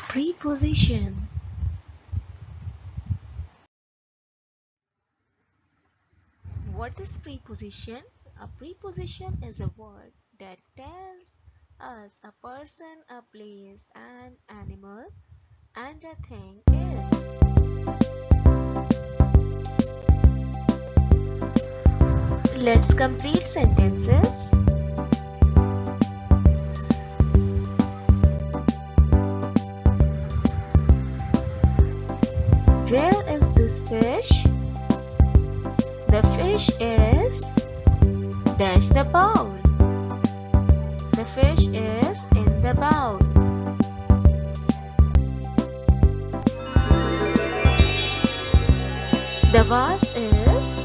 Preposition. What is preposition? A preposition is a word that tells us a person, a place, an animal, and a thing is. Let's complete sentences. Where is this fish? The fish is dash the bowl. The fish is in the bowl. The vase is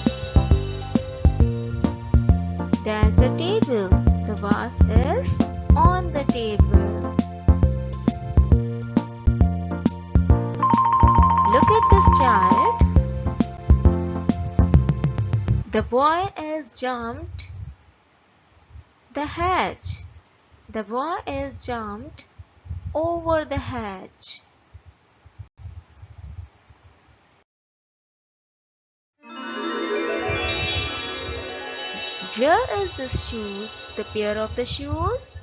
dash the table. The vase is on the table. Look at this child. The boy is jumped the hedge. The boy is jumped over the hedge. Where is this shoes? The pair of the shoes?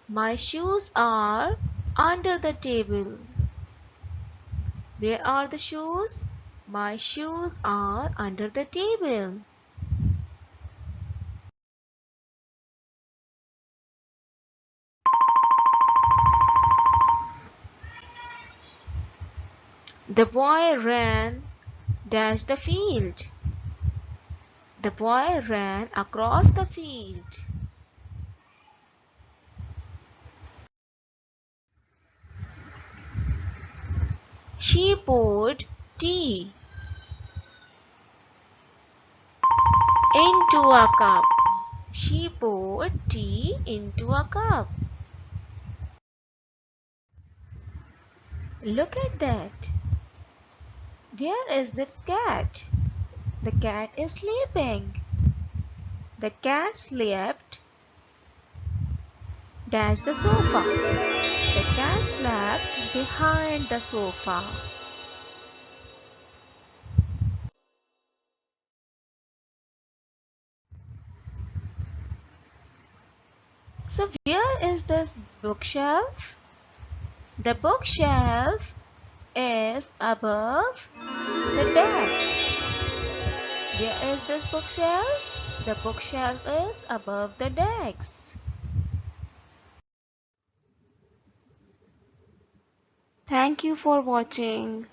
My shoes are under the table. Where are the shoes? My shoes are under the table. The boy ran dash the field. The boy ran across the field. She poured tea into a cup. She poured tea into a cup. Look at that. Where is this cat? The cat is sleeping. The cat slept dash the sofa. The cat slept behind the sofa. So where is this bookshelf? The bookshelf is above the desk. Where is this bookshelf? The bookshelf is above the desk. Thank you for watching.